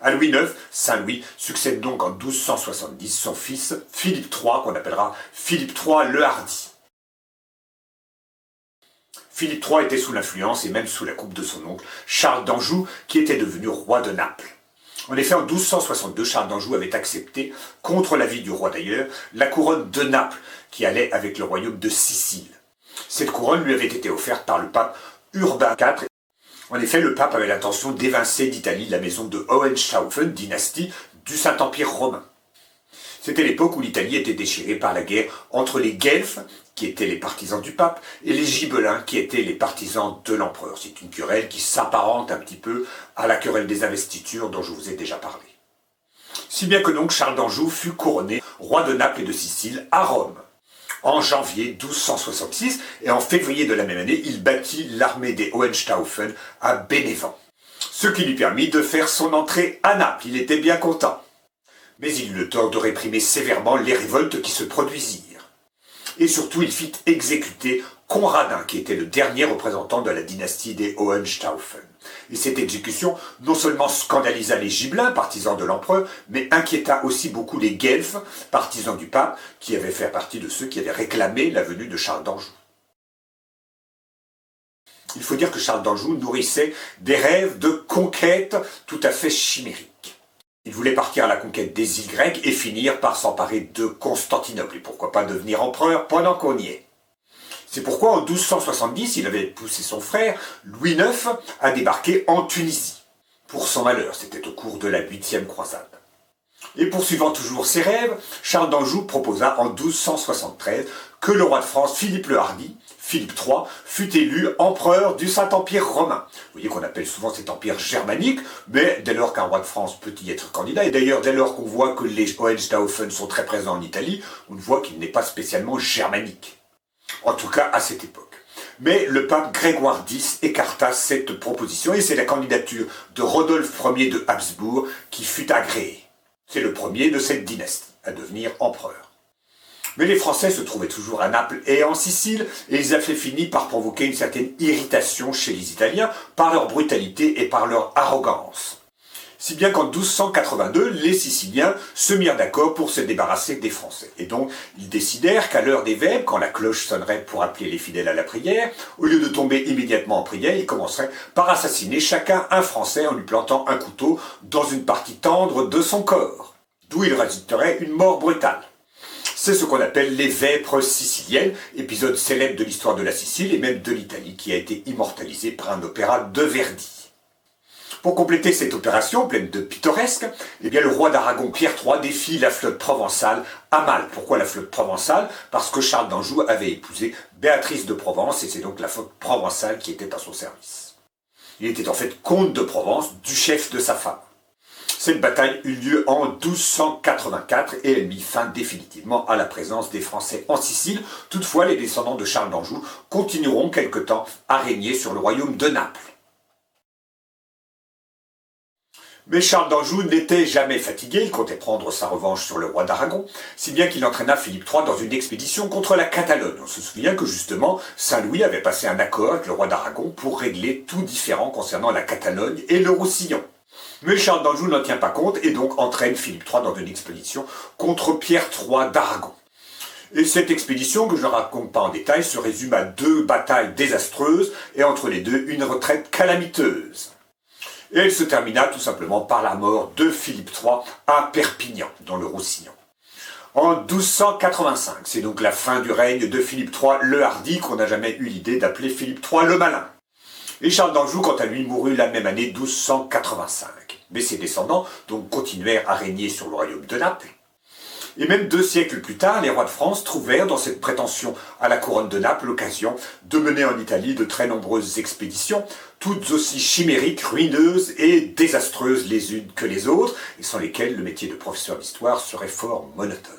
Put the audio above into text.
À Louis IX, Saint Louis succède donc en 1270 son fils Philippe III, qu'on appellera Philippe III le Hardi. Philippe III était sous l'influence et même sous la coupe de son oncle, Charles d'Anjou, qui était devenu roi de Naples. En effet, en 1262, Charles d'Anjou avait accepté, contre l'avis du roi d'ailleurs, la couronne de Naples, qui allait avec le royaume de Sicile. Cette couronne lui avait été offerte par le pape Urbain IV. En effet, le pape avait l'intention d'évincer d'Italie la maison de Hohenstaufen, dynastie du Saint-Empire romain. C'était l'époque où l'Italie était déchirée par la guerre entre les Guelfes, qui étaient les partisans du pape, et les Gibelins, qui étaient les partisans de l'empereur. C'est une querelle qui s'apparente un petit peu à la querelle des investitures dont je vous ai déjà parlé. Si bien que donc Charles d'Anjou fut couronné roi de Naples et de Sicile à Rome en janvier 1266, et en février de la même année, il bâtit l'armée des Hohenstaufen à Bénévent, ce qui lui permit de faire son entrée à Naples. Il était bien content. Mais il eut le tort de réprimer sévèrement les révoltes qui se produisirent. Et surtout, il fit exécuter Conradin, qui était le dernier représentant de la dynastie des Hohenstaufen. Et cette exécution non seulement scandalisa les Gibelins, partisans de l'empereur, mais inquiéta aussi beaucoup les Guelfes, partisans du pape, qui avaient fait partie de ceux qui avaient réclamé la venue de Charles d'Anjou. Il faut dire que Charles d'Anjou nourrissait des rêves de conquête tout à fait chimériques. Il voulait partir à la conquête des îles grecques et finir par s'emparer de Constantinople. Et pourquoi pas devenir empereur pendant qu'on y est. C'est pourquoi en 1270, il avait poussé son frère, Louis IX, à débarquer en Tunisie. Pour son malheur, c'était au cours de la 8e croisade. Et poursuivant toujours ses rêves, Charles d'Anjou proposa en 1273 que le roi de France, Philippe le Hardi, Philippe III, fut élu empereur du Saint-Empire romain. Vous voyez qu'on appelle souvent cet empire germanique, mais dès lors qu'un roi de France peut y être candidat, et d'ailleurs dès lors qu'on voit que les Hohenstaufen sont très présents en Italie, on voit qu'il n'est pas spécialement germanique. En tout cas à cette époque. Mais le pape Grégoire X écarta cette proposition et c'est la candidature de Rodolphe Ier de Habsbourg qui fut agréée. C'est le premier de cette dynastie à devenir empereur. Mais les Français se trouvaient toujours à Naples et en Sicile et ils avaient fini par provoquer une certaine irritation chez les Italiens par leur brutalité et par leur arrogance. Si bien qu'en 1282, les Siciliens se mirent d'accord pour se débarrasser des Français. Et donc, ils décidèrent qu'à l'heure des vêpres, quand la cloche sonnerait pour appeler les fidèles à la prière, au lieu de tomber immédiatement en prière, ils commenceraient par assassiner chacun un Français en lui plantant un couteau dans une partie tendre de son corps. D'où il résulterait une mort brutale. C'est ce qu'on appelle les vêpres siciliennes, épisode célèbre de l'histoire de la Sicile et même de l'Italie qui a été immortalisé par un opéra de Verdi. Pour compléter cette opération pleine de pittoresque, eh bien le roi d'Aragon Pierre III défie la flotte provençale à Malte. Pourquoi la flotte provençale? Parce que Charles d'Anjou avait épousé Béatrice de Provence et c'est donc la flotte provençale qui était à son service. Il était en fait comte de Provence, du chef de sa femme. Cette bataille eut lieu en 1284 et elle mit fin définitivement à la présence des Français en Sicile. Toutefois, les descendants de Charles d'Anjou continueront quelque temps à régner sur le royaume de Naples. Mais Charles d'Anjou n'était jamais fatigué, il comptait prendre sa revanche sur le roi d'Aragon, si bien qu'il entraîna Philippe III dans une expédition contre la Catalogne. On se souvient que justement, Saint-Louis avait passé un accord avec le roi d'Aragon pour régler tout différend concernant la Catalogne et le Roussillon. Mais Charles d'Anjou n'en tient pas compte et donc entraîne Philippe III dans une expédition contre Pierre III d'Aragon. Et cette expédition, que je ne raconte pas en détail, se résume à 2 batailles désastreuses et entre les deux, une retraite calamiteuse. Et elle se termina tout simplement par la mort de Philippe III à Perpignan, dans le Roussillon. En 1285, c'est donc la fin du règne de Philippe III le Hardi qu'on n'a jamais eu l'idée d'appeler Philippe III le Malin. Et Charles d'Anjou, quant à lui, mourut la même année 1285. Mais ses descendants donc continuèrent à régner sur le royaume de Naples. Et même 2 siècles plus tard, les rois de France trouvèrent dans cette prétention à la couronne de Naples l'occasion de mener en Italie de très nombreuses expéditions, toutes aussi chimériques, ruineuses et désastreuses les unes que les autres, et sans lesquelles le métier de professeur d'histoire serait fort monotone.